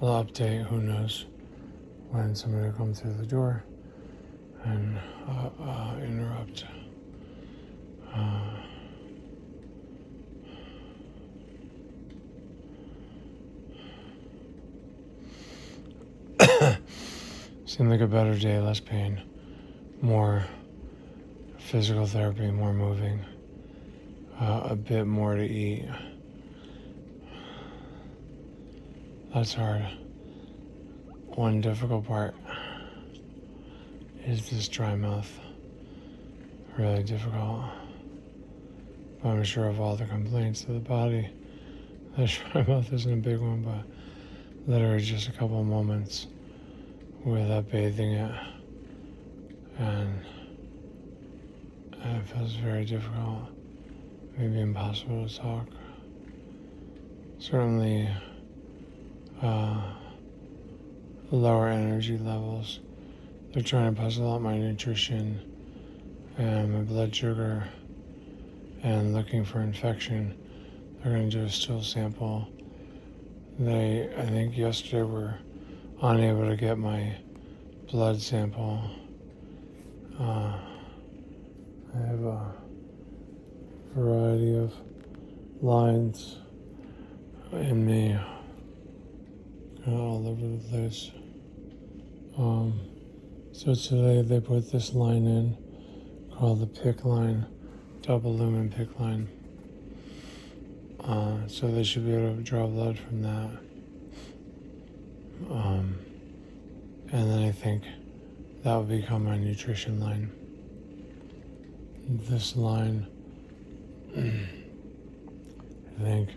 I'll update. Who knows when somebody will come through the door and interrupt. Seemed like a better day, less pain, more physical therapy, more moving, a bit more to eat. That's hard. One difficult part is this dry mouth. Really difficult. But I'm sure of all the complaints of the body, the dry mouth isn't a big one, but literally just a couple of moments without bathing it. And it feels very difficult, maybe impossible to talk. Certainly lower energy levels. They're trying to puzzle out my nutrition and my blood sugar and looking for infection. They're going to do a stool sample. I think yesterday were unable to get my blood sample. I have a variety of lines in me all over the place. So today they put this line in called the PICC line, double lumen PICC line. So they should be able to draw blood from that. And then I think that will become my nutrition line. This line, I think,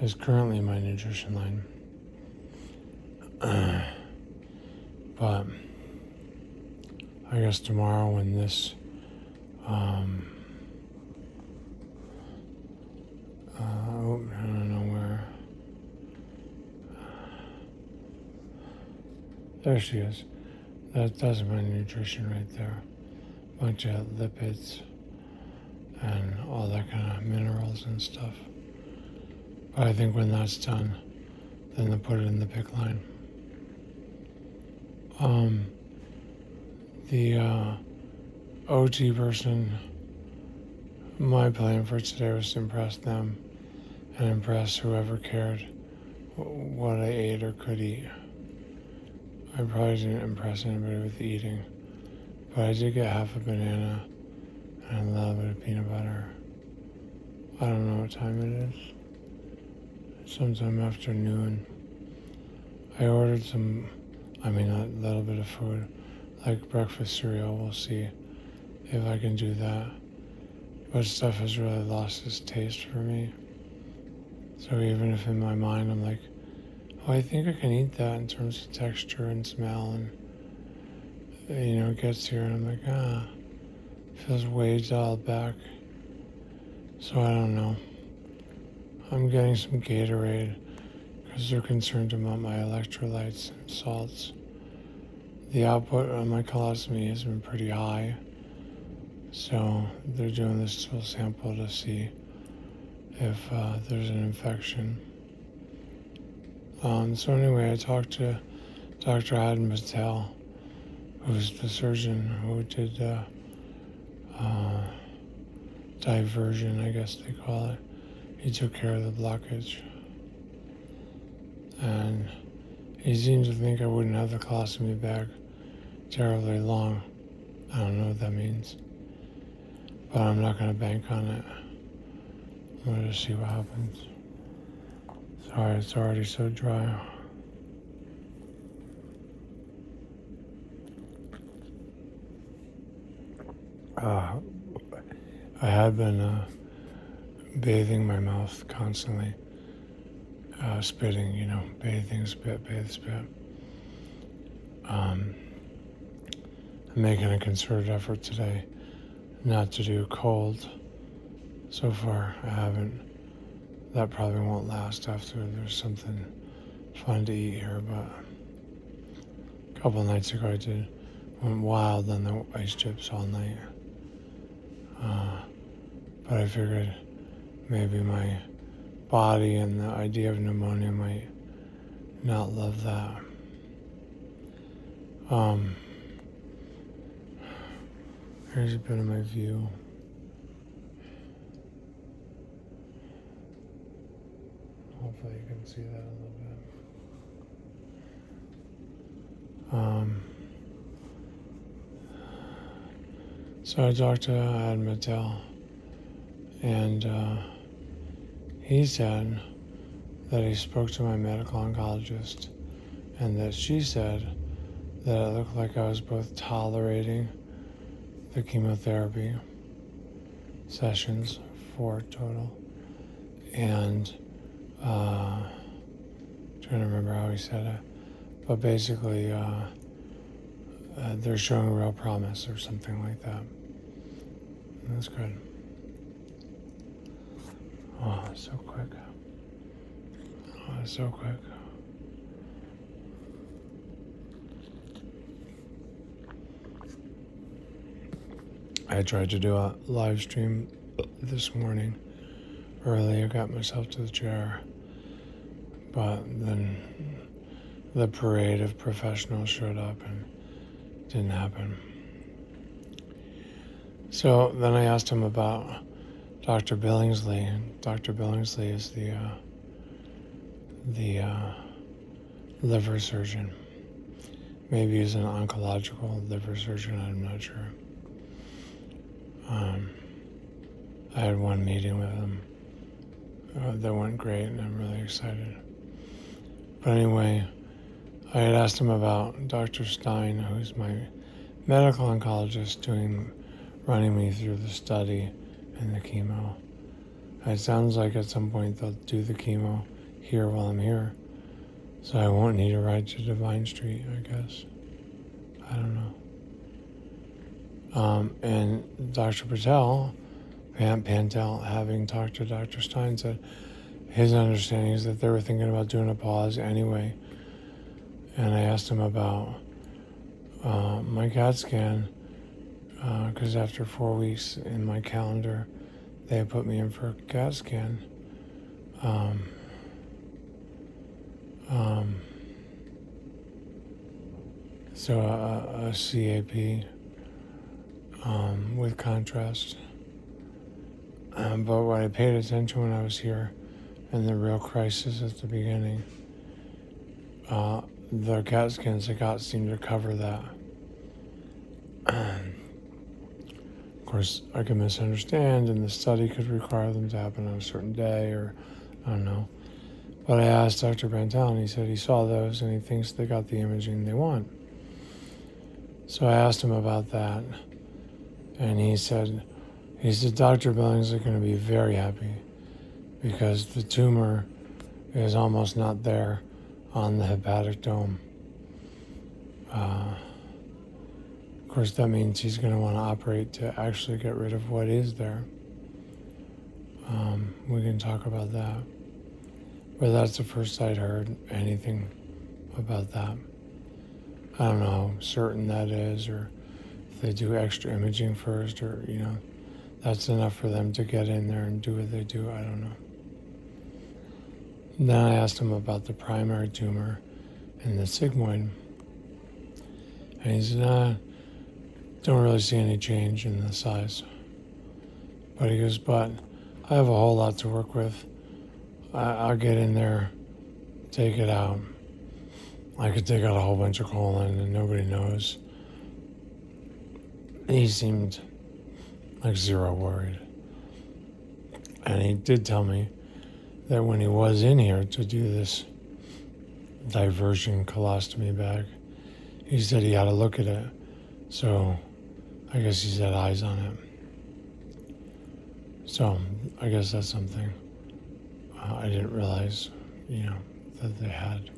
is currently my nutrition line. But I guess tomorrow when this I don't know where. There she is. That's my nutrition right there. Bunch of lipids and all that kind of minerals and stuff. But I think when that's done, then they'll put it in the PICC line. The OT person, my plan for today was to impress them and impress whoever cared what I ate or could eat. I probably didn't impress anybody with eating, but I did get half a banana and a little bit of peanut butter. I don't know what time it is. Sometime after noon. I ordered a little bit of food, like breakfast cereal. We'll see if I can do that. But stuff has really lost its taste for me. So even if in my mind I'm like, oh, I think I can eat that in terms of texture and smell, and it gets here and I'm like, feels way dialed back. So I don't know. I'm getting some Gatorade because they're concerned about my electrolytes and salts. The output on my colostomy has been pretty high, so they're doing this stool sample to see if there's an infection. So anyway, I talked to Dr. Adam Patel, who's the surgeon who did diversion, I guess they call it. He took care of the blockage. And he seemed to think I wouldn't have the colostomy bag terribly long. I don't know what that means. But I'm not going to bank on it. I'm going to see what happens. Sorry, it's already so dry. I had been bathing my mouth constantly, spitting, bathing, spit, bathe, spit. I'm making a concerted effort today not to do cold. So far, I haven't. That probably won't last after there's something fun to eat here, but a couple of nights ago went wild on the ice chips all night. But I figured maybe my body and the idea of pneumonia might not love that. Um, Here's a bit of my view. Hopefully you can see that a little bit. So I talked to Ad Mattel, and he said that he spoke to my medical oncologist, and that she said that it looked like I was both tolerating the chemotherapy sessions, 4 total, and trying to remember how he said it, but basically they're showing real promise or something like that. And that's good. Oh, so quick. Oh, so quick. I tried to do a live stream this morning early. I got myself to the chair, but then the parade of professionals showed up and it didn't happen. So then I asked him about Dr. Billingsley. Dr. Billingsley is the liver surgeon. Maybe he's an oncological liver surgeon, I'm not sure. I had one meeting with him that went great, and I'm really excited. But anyway, I had asked him about Dr. Stein, who's my medical oncologist, running me through the study and the chemo. It sounds like at some point they'll do the chemo here while I'm here, so I won't need a ride to Divine Street, I guess. I don't know. And Dr. Pantel, having talked to Dr. Stein, said his understanding is that they were thinking about doing a pause anyway. And I asked him about my CAT scan, because after 4 weeks in my calendar, they had put me in for a CAT scan. So a CAP with contrast. But what I paid attention when I was here and the real crisis at the beginning, the CAT scans I got seemed to cover that. Of course, I could misunderstand, and the study could require them to happen on a certain day, or I don't know. But I asked Dr. Bantel, and he said he saw those, and he thinks they got the imaging they want. So I asked him about that, and he said, Dr. Billings is going to be very happy because the tumor is almost not there on the hepatic dome. Of course, that means he's going to want to operate to actually get rid of what is there. We can talk about that. But that's the first I'd heard anything about that. I don't know how certain that is, or if they do extra imaging first, or, that's enough for them to get in there and do what they do. I don't know. Then I asked him about the primary tumor and the sigmoid. And he said, don't really see any change in the size. But he goes, but I have a whole lot to work with. I'll get in there, take it out. I could take out a whole bunch of colon and nobody knows. He seemed like zero worried. And he did tell me that when he was in here to do this diversion colostomy bag, he said he had to look at it. So I guess he's had eyes on it. So I guess that's something I didn't realize, that they had.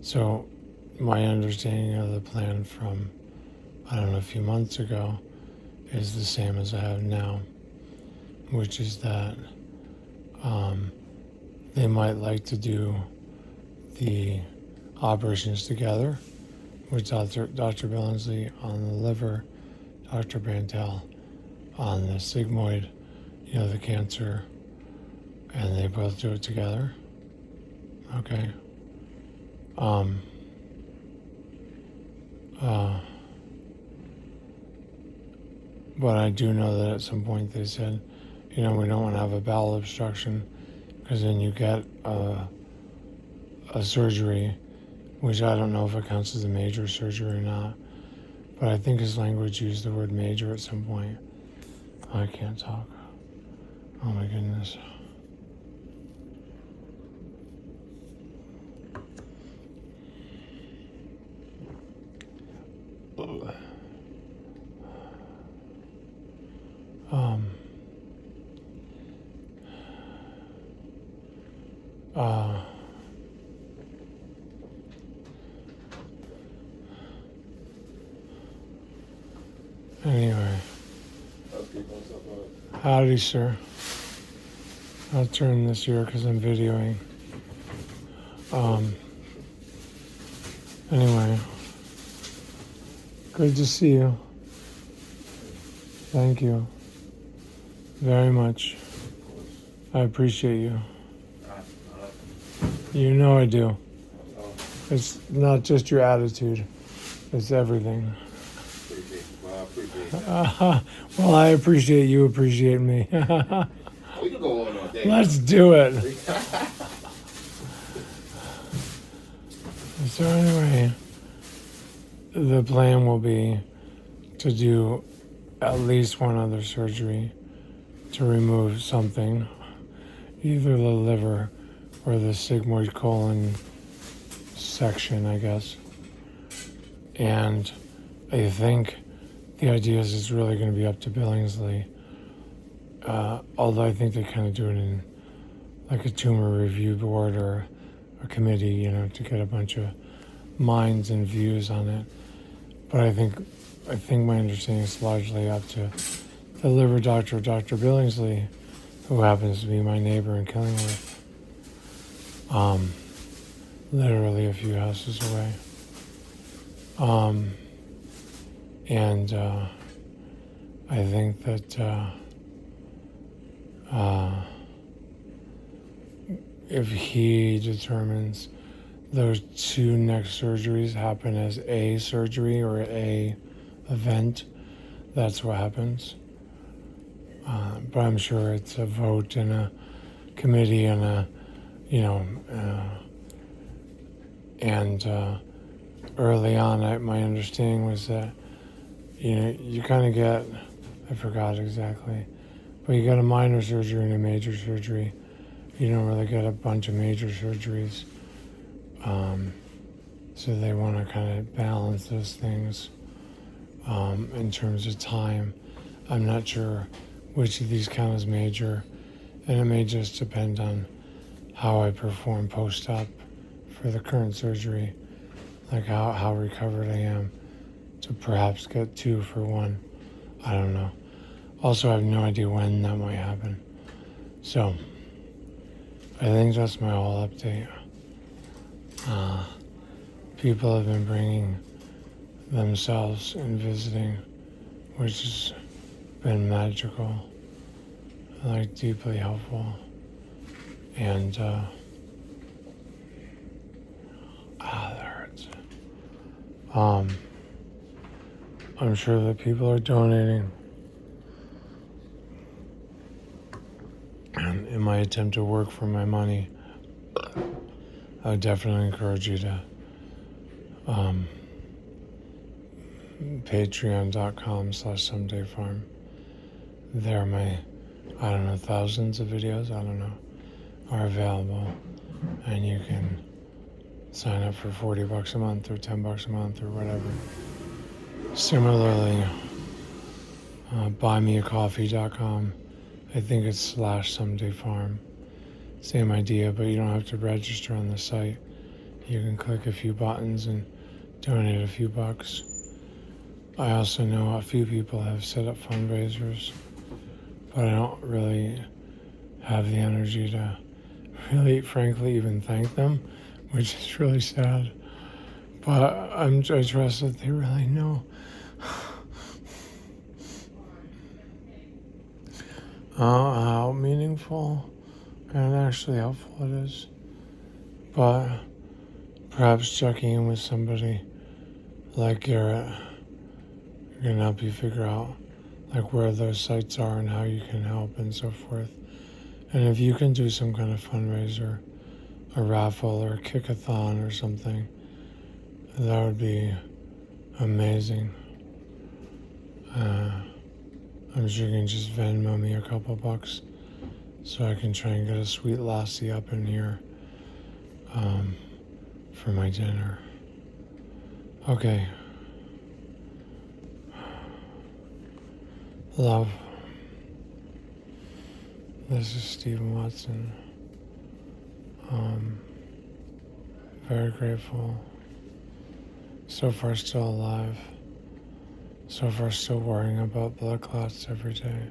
So my understanding of the plan from, a few months ago is the same as I have now, which is that they might like to do the operations together with Dr. Billingsley on the liver, Dr. Bantel on the sigmoid, the cancer, and they both do it together. Okay. Um, uh, but I do know that at some point they said, we don't want to have a bowel obstruction because then you get a surgery, which I don't know if it counts as a major surgery or not. But I think his language used the word major at some point. I can't talk. Oh my goodness. Um, uh, anyway. Howdy, sir. I'll turn this here because I'm videoing. Anyway. Good to see you. Thank you very much. I appreciate you. You know I do. It's not just your attitude. It's everything. Well, I appreciate you appreciate me. We can go on all day. Let's do it. So anyway, the plan will be to do at least one other surgery to remove something, either the liver or the sigmoid colon section, I guess. And I think the idea is it's really going to be up to Billingsley. Although I think they kind of do it in like a tumor review board or a committee, to get a bunch of minds and views on it. But I think my understanding is largely up to the liver doctor, Dr. Billingsley, who happens to be my neighbor in Killingworth. Literally a few houses away. And I think that if he determines those two next surgeries happen as a surgery or a event, that's what happens. But I'm sure it's a vote in a committee and early on, my understanding was that, you kind of get, I forgot exactly, but you get a minor surgery and a major surgery. You don't really get a bunch of major surgeries. So they want to kind of balance those things in terms of time. I'm not sure which of these count as major, and it may just depend on how I perform post-op for the current surgery, like how recovered I am to perhaps get 2 for 1. I don't know. Also, I have no idea when that might happen. So, I think that's my whole update. People have been bringing themselves and visiting, which has been magical, like deeply helpful. And, that hurts. I'm sure that people are donating. And in my attempt to work for my money, I would definitely encourage you to patreon.com/somedayfarm. There my, thousands of videos, are available. And you can sign up for $40 a month or $10 a month or whatever. Similarly, buymeacoffee.com. I think it's /somedayfarm. Same idea, but you don't have to register on the site. You can click a few buttons and donate a few bucks. I also know a few people have set up fundraisers, but I don't really have the energy to really, frankly, even thank them, which is really sad. But I trust that they really know how meaningful and actually helpful it is. But perhaps checking in with somebody like Garrett can help you figure out like where those sites are and how you can help and so forth. And if you can do some kind of fundraiser, a raffle or a kick-a-thon or something, that would be amazing. I'm sure you can just Venmo me a couple bucks so I can try and get a sweet lassie up in here for my dinner. Okay. Love. This is Stephen Watson. Very grateful. So far still alive. So far still worrying about blood clots every day.